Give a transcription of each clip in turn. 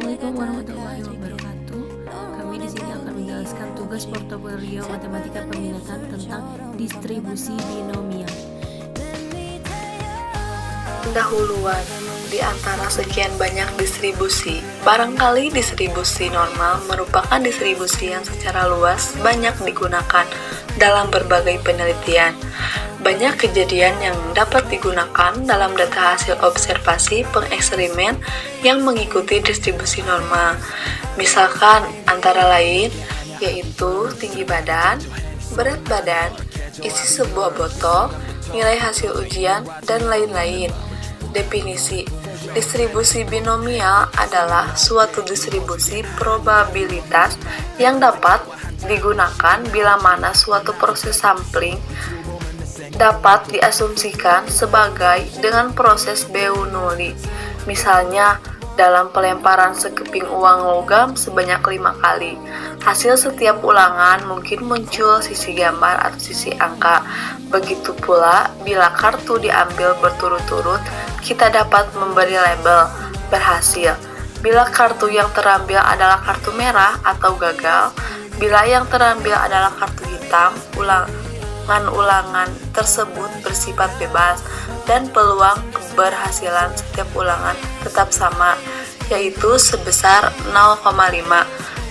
Assalamualaikum warahmatullahi wabarakatuh. Kami di sini akan menjelaskan tugas portofolio matematika peminatan tentang distribusi binomial. Pendahuluan. Di antara sekian banyak distribusi, barangkali distribusi normal merupakan distribusi yang secara luas banyak digunakan dalam berbagai penelitian. Banyak kejadian yang dapat digunakan dalam data hasil observasi pengeksperimen yang mengikuti distribusi normal. Misalkan antara lain yaitu tinggi badan, berat badan, isi sebuah botol, nilai hasil ujian, dan lain-lain. Definisi: distribusi binomial adalah suatu distribusi probabilitas yang dapat digunakan bila mana suatu proses sampling dapat diasumsikan sebagai dengan proses Bernoulli. Misalnya, dalam pelemparan sekeping uang logam sebanyak 5 kali, hasil setiap ulangan mungkin muncul sisi gambar atau sisi angka. Begitu pula, bila kartu diambil berturut-turut, kita dapat memberi label berhasil. Bila kartu yang terambil adalah kartu merah atau gagal, bila yang terambil adalah kartu hitam, ulangan tersebut bersifat bebas dan peluang keberhasilan setiap ulangan tetap sama, yaitu sebesar 0,5.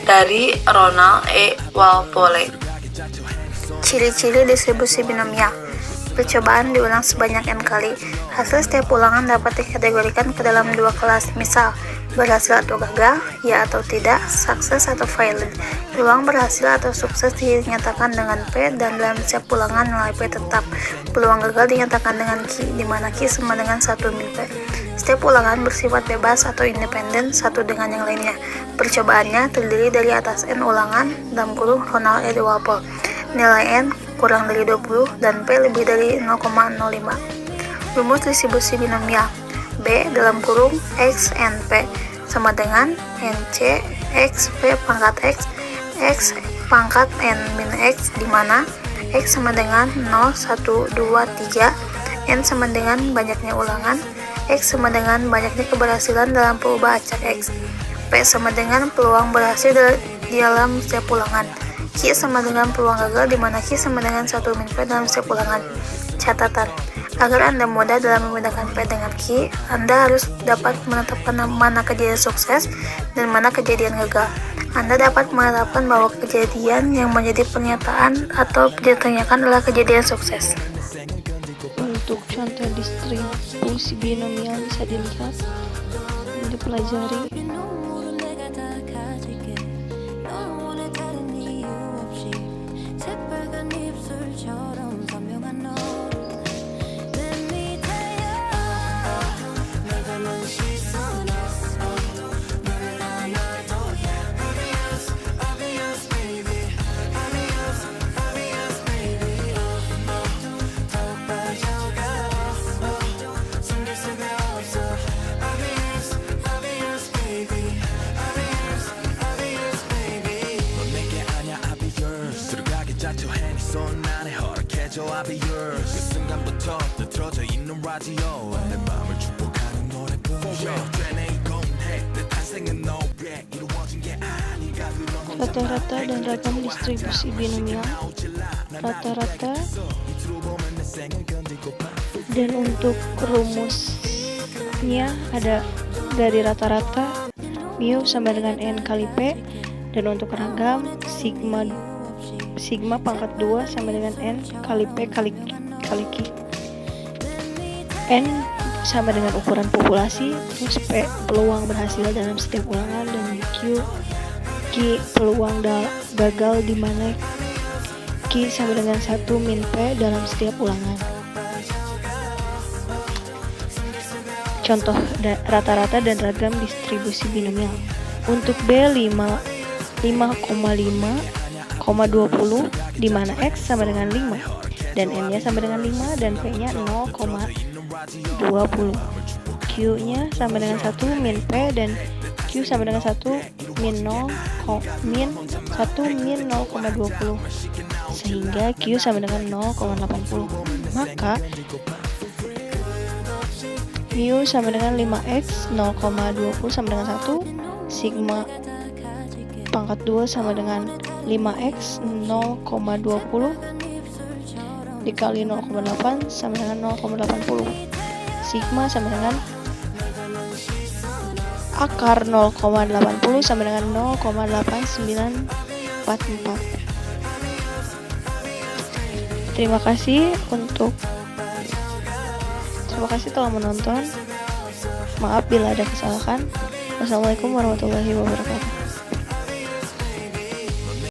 Dari Ronald E. Walpole. Ciri-ciri distribusi binomial. Percobaan diulang sebanyak n kali. Hasil setiap ulangan dapat dikategorikan ke dalam 2 kelas, misal berhasil atau gagal, ya atau tidak, sukses atau failed. Peluang berhasil atau sukses dinyatakan dengan P, dan dalam setiap ulangan nilai P tetap. Peluang gagal dinyatakan dengan Q, di mana Q sama dengan 1 min P. Setiap ulangan bersifat bebas atau independen satu dengan yang lainnya. Percobaannya terdiri dari atas n ulangan, dalam kurung Ronald E. Walpole. Nilai n kurang dari 20 dan P lebih dari 0,05. Rumus distribusi binomial. B dalam kurung X NP sama dengan NC X P pangkat X pangkat N min X, di mana X sama dengan 0, 1, 2, 3, N sama dengan banyaknya ulangan, X sama dengan banyaknya keberhasilan dalam perubahan acak X, P sama dengan peluang berhasil dalam setiap ulangan, Q sama dengan peluang gagal, di mana Q sama dengan 1 min P dalam setiap ulangan. Catatan: agar Anda mudah dalam membedakan P dengan Q, Anda harus dapat menetapkan mana kejadian sukses dan mana kejadian gagal. Anda dapat menetapkan bahwa kejadian yang menjadi pernyataan atau ditanyakan adalah kejadian sukses. Untuk contoh distribusi binomial bisa dilihat dan dipelajari. I'll be yours. 그 순간부터 들어져 있는 라디오 내 마음을 축복하는 노래뿐이야. 내 탄생은 너에 이루어진 게 아닌가. Rata-rata dan ragam distribusi binomial. Rata-rata dan untuk rumusnya ada dari rata-rata mu sama dengan n kali p, dan untuk ragam sigma pangkat 2 sama dengan n kali p kali q. N sama dengan ukuran populasi, terus p peluang berhasil dalam setiap ulangan, dan q peluang gagal, di mana q sama dengan 1 min p dalam setiap ulangan. Contoh rata-rata dan ragam distribusi binomial. Untuk B 5,20, di mana X sama dengan 5 dan N-nya sama dengan 5 dan P-nya 0,20. Q-nya sama dengan 1 min P dan Q sama dengan 1 min 0,20, sehingga Q sama dengan 0,80. Maka mu sama dengan 5x 0,20 sama dengan 1, Sigma pangkat 2 sama dengan 5x 0,20 dikali 0,8 sama dengan 0,80. Sigma sama dengan akar 0,80 sama dengan 0,8944. Terima kasih telah menonton. Maaf bila ada kesalahan. Wassalamualaikum warahmatullahi wabarakatuh.